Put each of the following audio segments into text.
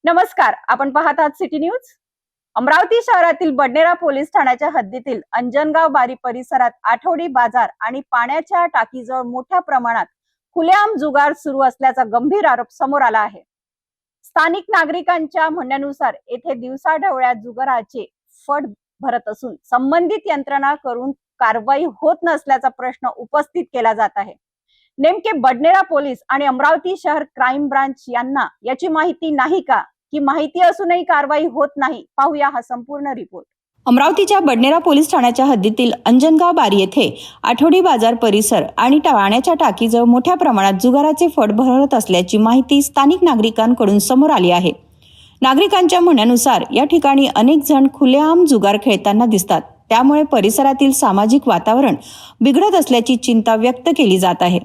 नमस्कार, आपण पाहत आहात सिटी न्यूज। अमरावती शहरातील बडनेरा पोलीस ठाण्याच्या हद्दीतील अंजनगाव बारी परिसरात आठवडी बाजार आणि पाण्याच्या टाकीजवळ मोठ्या प्रमाणात खुलेआम जुगार सुरू असल्याचा गंभीर आरोप समोर आला आहे। स्थानिक नागरिकांच्या म्हणण्यानुसार येथे दिवसाढवळ्या जुगाराचे फड भरत असून संबंधित यंत्रणा करून कारवाई होत नसल्याचा प्रश्न उपस्थित केला जात आहे। नेमके बडनेरा पोलीस आणि अमरावती शहर क्राईम ब्रांच यांना याची माहिती नाही का, की माहिती असूनही कारवाई होत नाही? पाहूया हा संपूर्ण रिपोर्ट। अमरावतीच्या बडनेरा पोलीस ठाण्याच्या हद्दीतील अंजनगाव बारी येथे आठवडी बाजार परिसर आणि पाण्याच्या टाकीजवळ मोठ्या प्रमाणात जुगाराचे फड भरत असल्याची माहिती स्थानिक नागरिकांकडून समोर आली आहे। नागरिकांच्या म्हणण्यानुसार या ठिकाणी अनेक जण खुलेआम जुगार खेळताना दिसतात, त्यामुळे परिसरातील सामाजिक वातावरण बिघडत असल्याची चिंता व्यक्त केली जात आहे।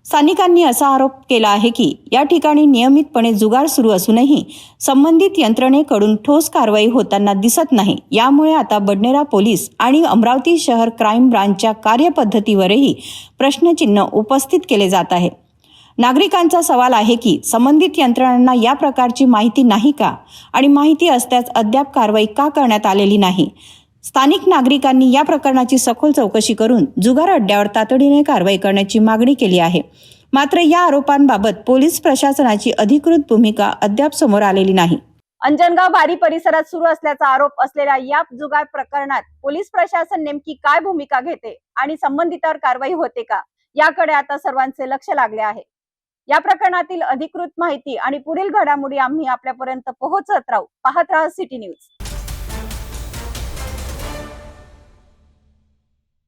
स्थानिकांनी असा आरोप केला आहे की या ठिकाणी नियमितपणे जुगार सुरू असूनही संबंधित यंत्रणेकडून ठोस कारवाई होताना दिसत नाही। यामुळे आता बडनेरा पोलीस आणि अमरावती शहर क्राईम ब्रांचच्या कार्यपद्धतीवरही प्रश्नचिन्ह उपस्थित केले जात आहे। नागरिकांचा सवाल आहे की संबंधित यंत्रणांना या प्रकारची माहिती नाही का, आणि माहिती असल्यास अद्याप कारवाई का करण्यात आलेली नाही। स्थानिक नागरिकांनी या प्रकरणाची सखोल चौकशी करून जुगार अड्ड्यावर तातडीने कारवाई करण्याची मागणी केली आहे। मात्र या आरोपांबाबत पोलीस प्रशासनाची अधिकृत भूमिका अद्याप समोर आलेली नाही। अंजनगाव बारी परिसरात सुरू असल्याचा आरोप असलेल्या या जुगार प्रकरणात पोलीस प्रशासन नेमकी काय भूमिका घेते आणि संबंधितांवर कारवाई होते का, याकडे आता सर्वांचे लक्ष लागले आहे। या प्रकरणातील अधिकृत माहिती आणि पुढील घडामोडी आम्ही आपल्यापर्यंत पोहोचत राहू। पाहत राहा सिटी न्यूज।